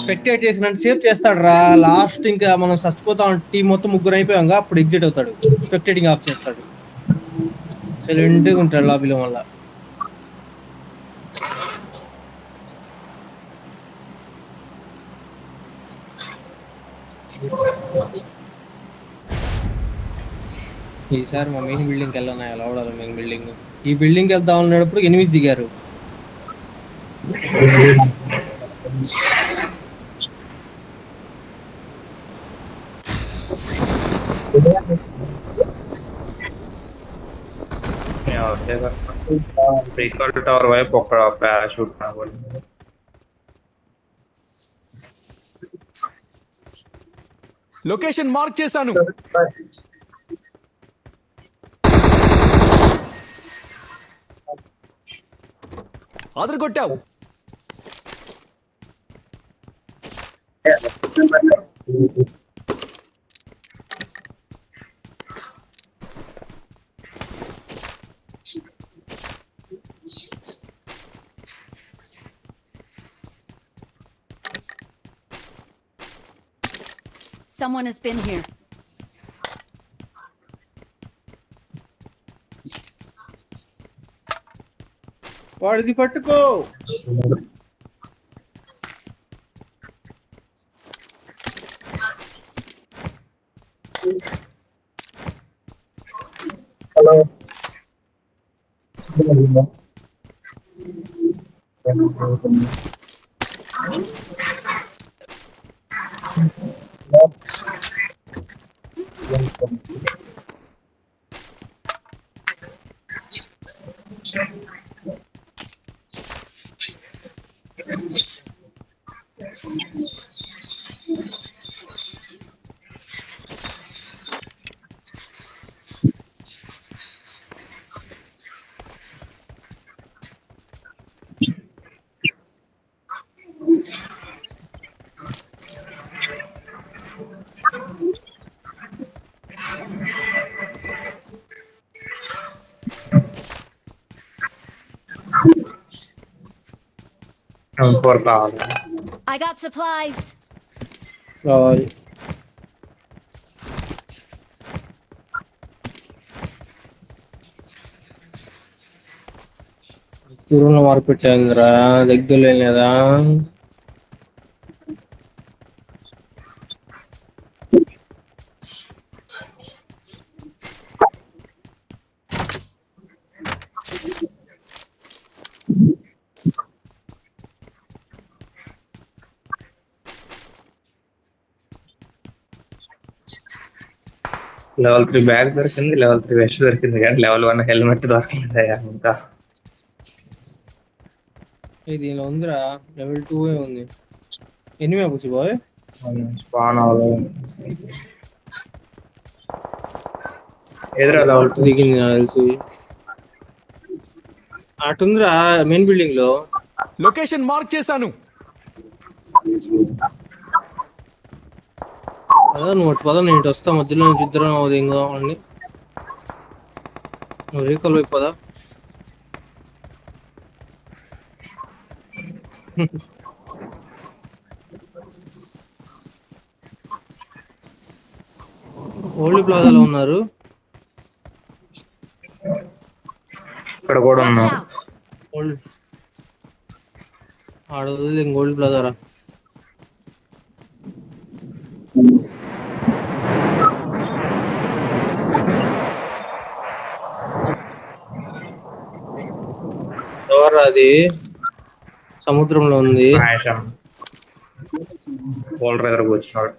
Spectate చేసినంత సేపు చేస్తాడు రా. లాస్ట్ ఇంకా మనం చచ్చిపోతాం, టీం మొత్తం ముగ్గురు అయిపోయాం, అప్పుడు ఎగ్జిట్ అవుతాడు, స్పెక్టేటింగ్ ఆఫ్ చేస్తాడు, సైలెంట్ గా ఉంటాడు లాబీలో. వల్ల ఈసారి మా మెయిన్ బిల్డింగ్ కి వెళ్ళాను, ఎలా అవడాలి మెయిన్ బిల్డింగ్. ఈ బిల్డింగ్ కి వెళ్తా ఉన్నప్పుడు ఎనిమిస్ దిగారు. ఫ్రీకాల్ టవర్ వైపు ఒక పారాషూట్ రావాలి. లొకేషన్ మార్క్ చేశాను. అదరగొట్టావు. Someone has been here. వాడిది పట్టుకో. హలో కావాలి. I got supplies. రావాలి. దూరంలో మార్పు పెట్టాందిరా, దగ్గరలో లేదా. లెవెల్ 3 బ్యాగ్ దొరికింది, లెవెల్ 3 వెస్ట్ దొరికింది, కానీ లెవెల్ 1 హెల్మెట్ దొరికింది. ఇంకా దీనిలో ఉందిరా, లెవెల్ 2 ఉంది. ఎనిమిది పూసి బాయ్ స్పాన్ అవ్వలేదు. ఎదురా లెవెల్ 2 దిగింది నాకు తెలిసి. అటుందిరా మెయిన్ బిల్డింగ్ లో. లొకేషన్ మార్క్ చేశాను. అదే నువ్వు పద, నేను ఇటు వస్తా, మధ్యలో నుంచి ఇద్దరం అవుతుంది ఇంకా అన్ని. నువ్వు రీకాల్ వైపు పదా. ఓల్డ్ ప్లాజాలో ఉన్నారు. ఇక్కడ కూడా Watch ఉన్నారు. out. ఓల్డ్ ఆడది ఓల్డ్ ప్లాజారా. ఎవరు అది? సముద్రంలో ఉంది. ఓల్డర్ దగ్గర కూర్చున్నాడు.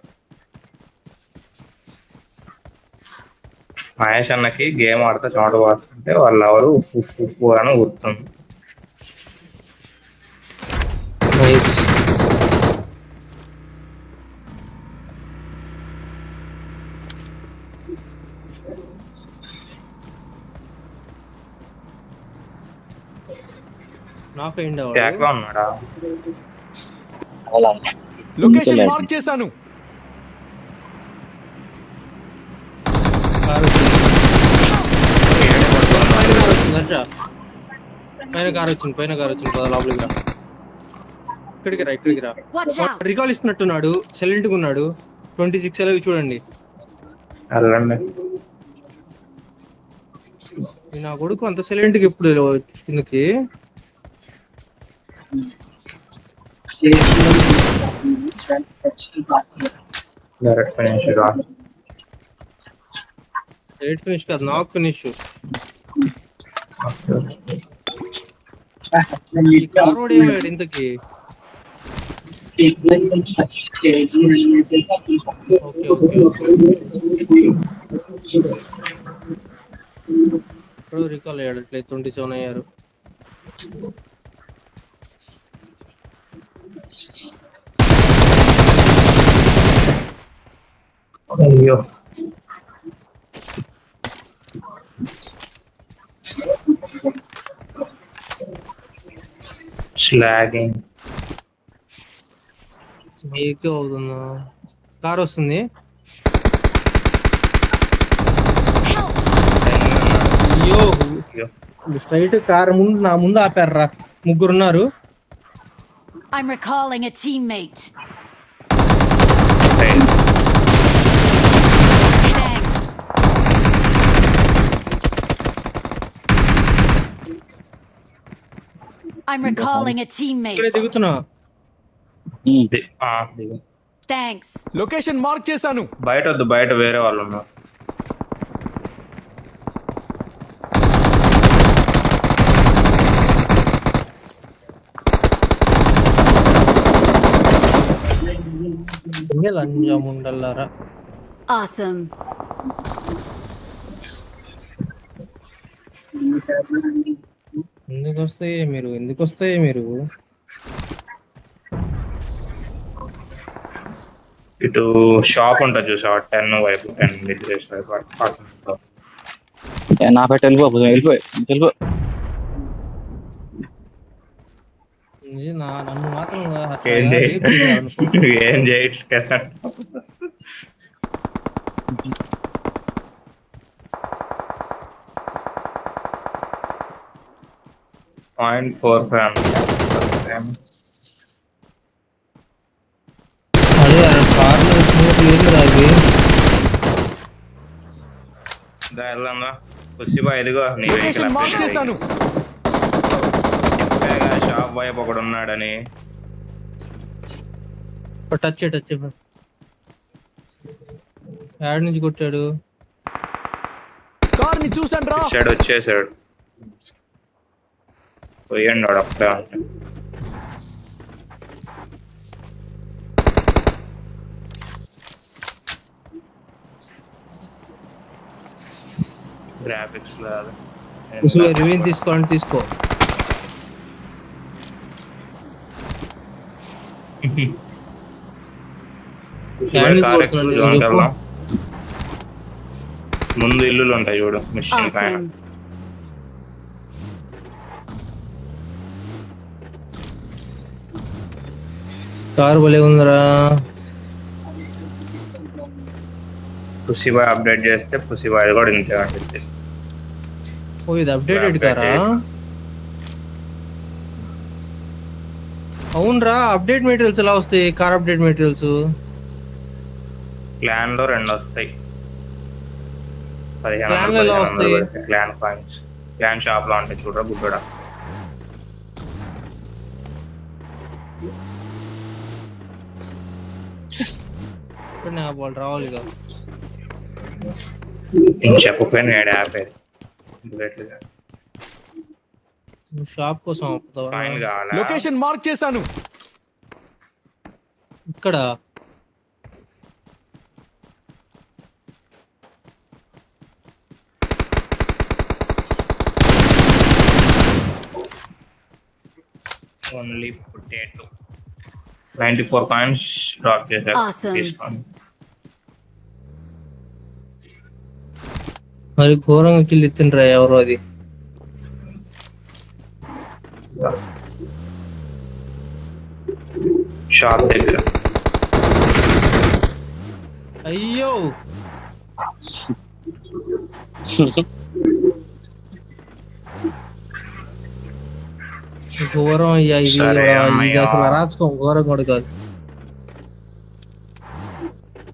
మహేష్ అన్నకి గేమ్ ఆడితే చోట వస్తుంటే వాళ్ళు ఎవరు ఉప్పు అని గుర్తుంది. నైస్. నాకైందా ట్యాక్ లో ఉన్నాడా? లొకేషన్ మార్క్ చేశాను. పైన కార్ వచ్చింది, పైన కార్ వచ్చింది, పద లోపలికి రా. ఇక్కడికి రా Watch out! రికాల్ ఇస్తున్నట్టున్నాడు, సైలెంట్ గా ఉన్నాడు. 26 అలవి చూడండి. వెళ్ళండి. నా కొడుకు అంత సైలెంట్ గా ఎప్పుడు కిందకి. డైరెక్ట్ ఫినిష్ రా. ఎయిట్ ఫినిష్ కాదు, నాక్ ఫినిష్. ఈ కార్ వాడు ఏమయ్యాడు ఇంతకి? ఇప్పుడు రికాల్ అయ్యాడు, అట్లే 27 అయ్యారు. అయ్యో స్లాగింగ్. మీకే అవుతుందా? కార్ వస్తుంది. అయ్యో స్ట్రైట్ కార్ ముందు నా ముందు ఆపారా, ముగ్గురున్నారు. I'm recalling a teammate. Thanks. Thanks. I'm recalling a ఇక్కడే teammate. దిగుతున్నా. దిగు. Thanks. లొకేషన్ మార్క్ చేశాను. బయట వద్దు, బయట వేరే వాళ్ళు ఉన్నారు. లంజం ఉండల్లారా. Awesome. ఎందుకు వస్తాయి మీరు? ఇటు షాప్ ఉంటుంది చూసావా, 10 వైపు 10 డిగ్రీస్ వైపు నా పెట్ట వెళ్ళిపో. నన్ను మాత్రం ఏం చేయొచ్చు కదా. .45 అదే కార్లో వచ్చినట్టు రావి. వెళ్దాందా కుర్సీబా, ఎదుగో నీ వెహికల్ లొకేషన్ మార్క్ చేశాను. షాప్ వైపు ఒకడు ఉన్నాడని. టచ్ యాడ్ నుంచి కొట్టాడు. కార్ ని చూసాను రా. వచ్చేసాడు పోయండి వాడు అప్పుడే అంటే. గ్రాఫిక్స్ రివ్యూ తీసుకో. ముందు ఇల్లులు ఉంటాయి చూడు, మిషన్ పైన. Awesome. కార్ భలే ఉందిరా. పుసిబాయ్ అప్డేట్ చేస్తే పుసిబాయ్ కూడా ఇంతే ఉంటుంది. ఓ ఇది అప్డేటెడ్ కారా? అవునరా, అప్డేట్ మెటీరియల్స్ ఎలా వస్తాయి? కార్ అప్డేట్ మెటీరియల్స్ క్లాన్ లో 2 వస్తాయి. క్లాన్ లో ఎలా వస్తాయి? క్లాన్ కాయిన్స్ క్లాన్ షాప్ లో ఉంటాయి చూడరా గుడ్డ. వాళ్ళు రావాలి కదా. చెప్పకపోయినా యాప్ షాప్ కోసం కాయిన్ కావాలా? లొకేషన్ మార్క్ చేశాను. ఇక్కడ ఓన్లీ పొటాటో 94 కాయిన్స్ డ్రాప్ చేశారు. Awesome. తీసుకోండి. మరి ఘోరంగా కిల్ ఎత్తిండ్రా ఎవరో అది. షాప్ దగ్గర అయ్యో ఘోరం అయ్యా ఇది సరే ఇది అన్నయ్య. అసలు అరాచకం, ఘోరం కూడా కాదు.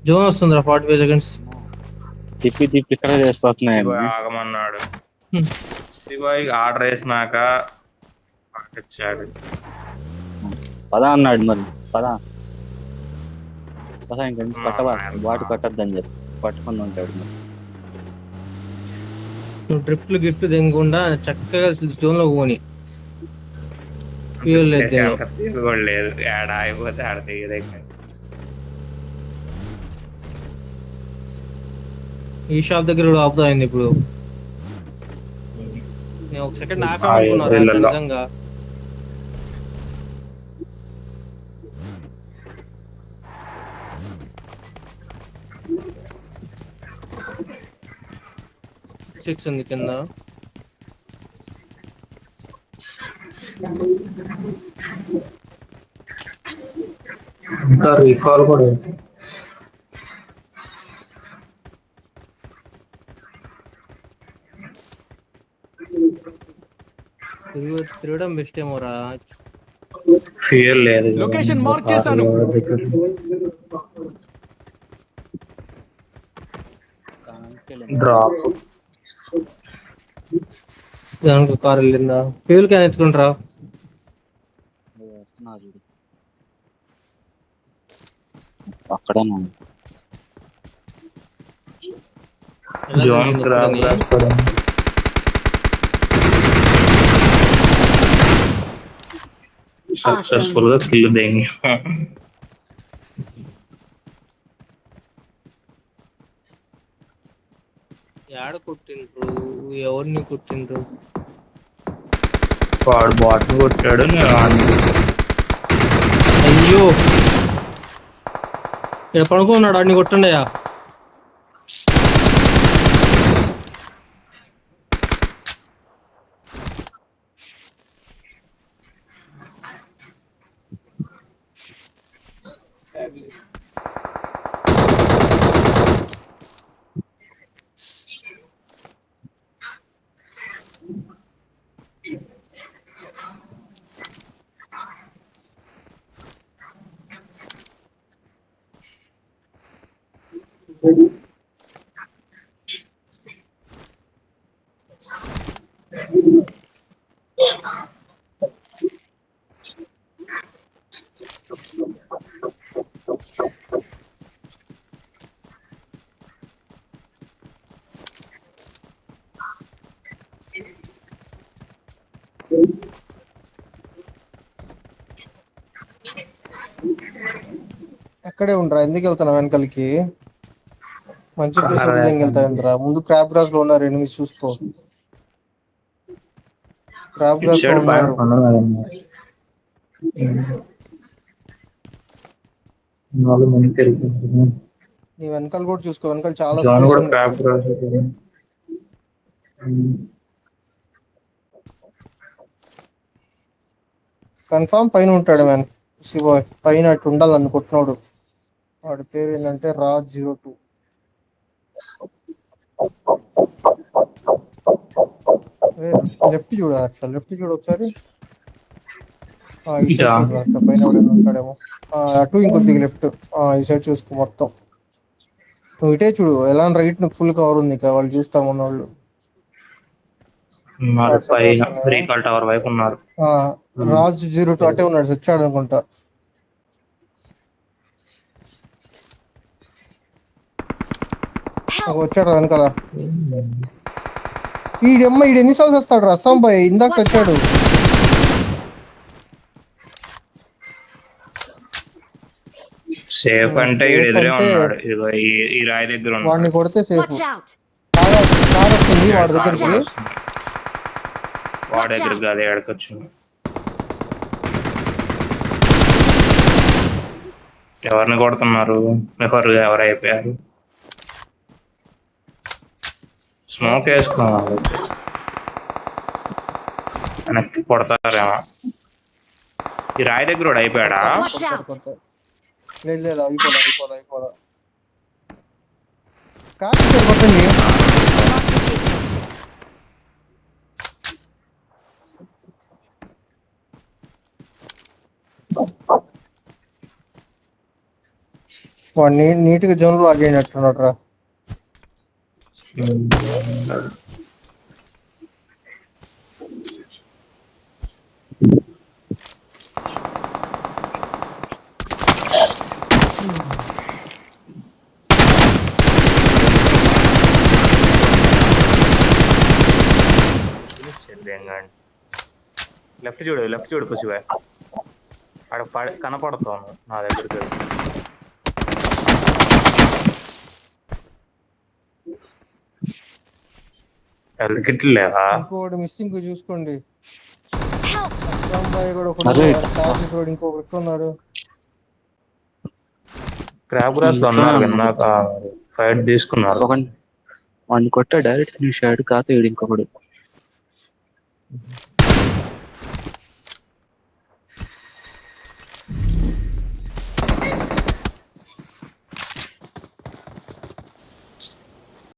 జోన్ వస్తుందిరా 45 సెకండ్స్. తిప్పి తిప్పి ఇక్కడ చేసిపోతున్నాయి. శివ ఆగమన్నాడు. శివాయి ఆర్డర్ వేసినాక పంపించాడు. పదా అన్నాడు మరి, పదా పదా ఇంకా పట్టవా, వాటి పట్టద్దని చెప్పి పట్టుకుని ఉంటాడు మరి. నువ్వు డ్రిఫ్ట్లు గిఫ్ట్ దిగకుండా చక్కగా జోన్ లో పోని. ఫ్యూల్ లేదు దీనిలో. తీరు కూడా లేదు, ఏడ అయిపోతే ఆడ దిగదే. ఈ షాప్ దగ్గర కూడా ఆపుతా అయింది ఇప్పుడు. నేను ఒక సెకండ్ ఆ ఆపామనుకున్నారా ఎదురులో. నిజంగా. సిక్స్ ఉంది కింద. ఇంకా రీకాల్ కూడా ఉంది. తిరగడం బెస్ట్ ఏమోరా. ఫియర్ లేదు. లొకేషన్ మార్క్ చేశాను. డ్రాప్ దానికి కార్ వెళ్ళిందా? ఫ్యూల్ క్యాన్ ఎత్తుకుంటారా? అక్కడ జోన్ సక్సెస్ఫుల్ గా కిల్ దేంగి. యాడ కొట్టిండ్రు, ఎవరిని కొట్టిండ్రు? వాడు బాట్ కొట్టాడు, నేను అయ్యో ఇక్కడ పడుకున్నాడు, అన్ని కొట్టండియా. అక్కడే ఉండరా, ఎందుకు వెళ్తాను వెనకాలకి? మంచి ప్లేస్ వెళ్తావేంద్రా? ముందు క్రాబ్ గ్రాస్ లో ఉన్నారు, ఎనిమిది చూసుకో. క్రాబ్ గ్రాస్ లో ఉన్నారు. నీ వెనకాల కూడా చూసుకో, వెనకాల చాలా స్పేస్ ఉంది. కన్ఫామ్ పైన ఉంటాడు మ్యాన్. శివ పైన అటు ఉండాలి అనుకుంటున్నాడు. వాడి పేరు ఏంటంటే రాజ్ 02. లెఫ్ట్ చూడ, అట్లా లెఫ్ట్ చూడు ఒకసారి. ఈ సైడ్ చూడు, అట్లా పైన ఎవడైనా ఉంటాడేమో. అటు ఇంకొద్దిగా లెఫ్ట్, ఈ సైడ్ చూసుకో మొత్తం. నువ్వు ఇటే చూడు, ఎలా రైట్ నువ్వు ఫుల్ కవర్ ఉంది, వాళ్ళు చూస్తాం మన వాళ్ళు. టవర్ వైపు ఉన్నారు. రాజ్ 02 అటే ఉన్నాడు, వచ్చాడు అనుకుంటా. వచ్చాడు వెనకాల. ఈడమ్మ ఈడు ఎన్నిసార్లు వస్తాడు రా అస్సాం బాయ్, ఇందాక వచ్చాడు. సేఫ్ అంటే ఎదురే ఉన్నాడు, ఈ రాయి దగ్గర ఉన్నాడు. వాడిని కొడితే సేఫ్. Watch out! కార్ వస్తుంది వాడి దగ్గరికి. వాడి దగ్గరికి అదే ఎడకొచ్చింది. ఎవరిని కొడుతున్నారు? ఎవరు అయిపోయారు? స్మోక్ వేసుకోవాలి, వెనక్కి కొడతారేమో. ఈ రాయి దగ్గర కూడా అయిపోయాడా? లేదు లేదు, అయిపోదా. కార్ కొట్టండి. వాడు నీట్ గా జోన్ లో ఆగినట్టున్నాడు రా. లెఫ్ట్ చూడు పుసివే ఆడ కనపడతాను నా దగ్గరికి. కిట్లు లేదా? ఇంకోటి మిస్సింగ్ చూసుకోండి. Help! అబ్బాయి కూడా ఒకడు ఇంకొకటి ఉన్నాడు. క్రాబ్ గ్రాస్ లో ఉన్నారు ఇందాక ఫైట్ తీసుకున్నారు. వాడిని కొట్టా డైరెక్ట్ ఫినిష్ అయ్యాడు. కాత ఇంకొకడు